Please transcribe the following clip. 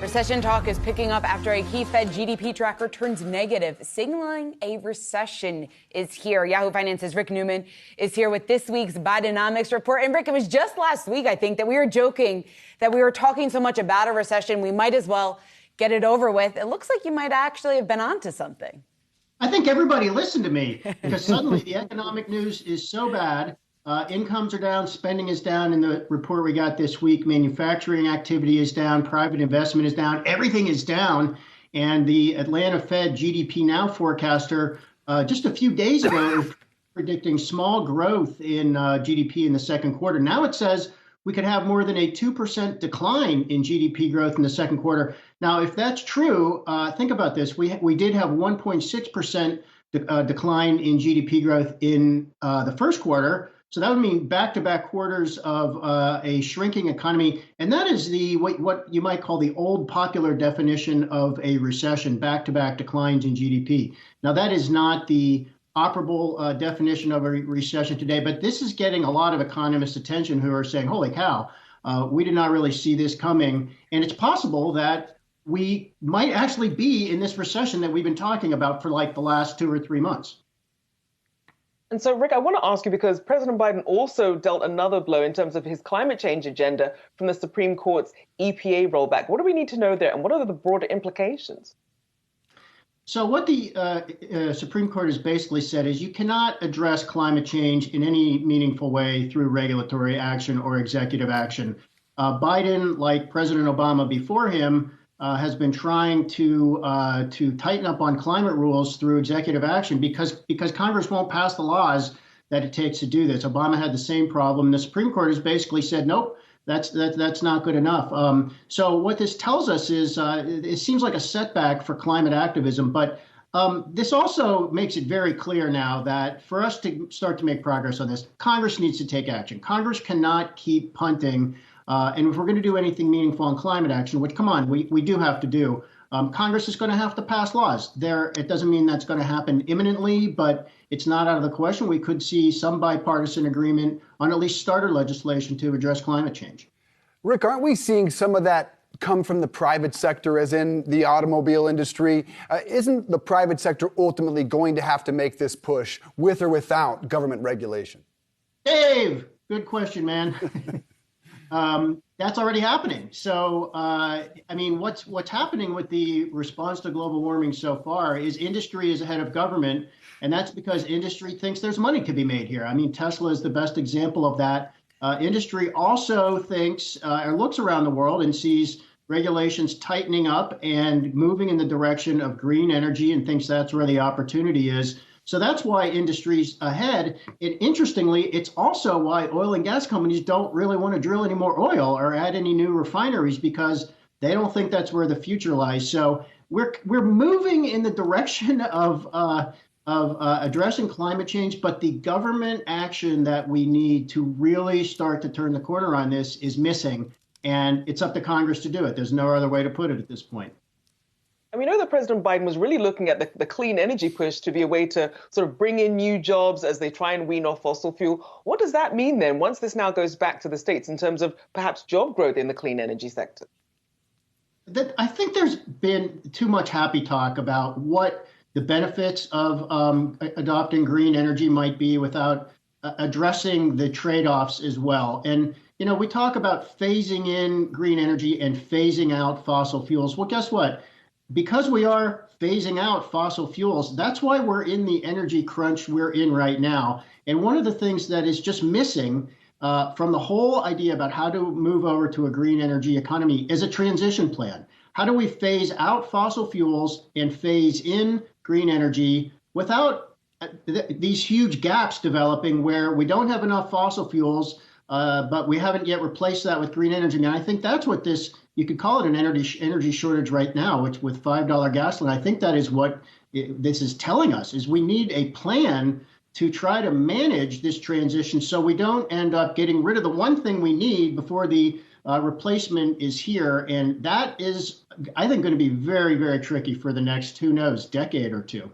Recession talk is picking up after a key Fed GDP tracker turns negative, signaling a recession is here. Yahoo Finance's Rick Newman is here with this week's Bidenomics report. And Rick, it was just last week, I think, that we were joking that we were talking so much about a recession, we might as well get it over with. It looks like you might actually have been onto something. I think everybody listened to me because suddenly the economic news is so bad. Incomes are down, spending is down. In the report we got this week, manufacturing activity is down, private investment is down, everything is down. And the Atlanta Fed GDP Now forecaster just a few days ago is predicting small growth in GDP in the second quarter. Now it says we could have more than a 2% decline in GDP growth in the second quarter. Now, if that's true, think about this. We did have 1.6% decline in GDP growth in the first quarter. So that would mean back-to-back quarters of a shrinking economy. And that is what you might call the old popular definition of a recession, back-to-back declines in GDP. Now, that is not the operable definition of a recession today, but this is getting a lot of economists' attention who are saying, holy cow, we did not really see this coming. And it's possible that we might actually be in this recession that we've been talking about for like the last 2 or 3 months. And so, Rick, I want to ask you, because President Biden also dealt another blow in terms of his climate change agenda from the Supreme Court's EPA rollback. What do we need to know there, and what are the broader implications? So what the Supreme Court has basically said is you cannot address climate change in any meaningful way through regulatory action or executive action. Biden, like President Obama before him, has been trying to tighten up on climate rules through executive action because Congress won't pass the laws that it takes to do this. Obama had the same problem. The Supreme Court has basically said, nope, that's not good enough. So what this tells us is it seems like a setback for climate activism, but this also makes it very clear now that for us to start to make progress on this, Congress needs to take action. Congress cannot keep punting. And if we're going to do anything meaningful on climate action, which, come on, we do have to do, Congress is going to have to pass laws. It doesn't mean that's going to happen imminently, but it's not out of the question. We could see some bipartisan agreement on at least starter legislation to address climate change. Rick, aren't we seeing some of that come from the private sector, as in the automobile industry? Isn't the private sector ultimately going to have to make this push with or without government regulation? Dave, good question, man. That's already happening. So, I mean, what's happening with the response to global warming so far is industry is ahead of government, and that's because industry thinks there's money to be made here. I mean, Tesla is the best example of that. Industry also thinks or looks around the world and sees regulations tightening up and moving in the direction of green energy and thinks that's where the opportunity is. So that's why industry's ahead. And interestingly, it's also why oil and gas companies don't really want to drill any more oil or add any new refineries, because they don't think that's where the future lies. So we're moving in the direction of addressing climate change, but the government action that we need to really start to turn the corner on this is missing. And it's up to Congress to do it. There's no other way to put it at this point. And we know that President Biden was really looking at the clean energy push to be a way to sort of bring in new jobs as they try and wean off fossil fuel. What does that mean then, once this now goes back to the states, in terms of perhaps job growth in the clean energy sector? I think there's been too much happy talk about what the benefits of adopting green energy might be without addressing the trade-offs as well. And, you know, we talk about phasing in green energy and phasing out fossil fuels. Well, guess what? Because we are phasing out fossil fuels, that's why we're in the energy crunch we're in right now. And one of the things that is just missing from the whole idea about how to move over to a green energy economy is a transition plan. How do we phase out fossil fuels and phase in green energy without these huge gaps developing where we don't have enough fossil fuels, but we haven't yet replaced that with green energy? And I think that's what you could call it an energy shortage right now, which with $5 gasoline. I think that is what this is telling us, is we need a plan to try to manage this transition so we don't end up getting rid of the one thing we need before the replacement is here. And that is, I think, going to be very, very tricky for the next, who knows, decade or two.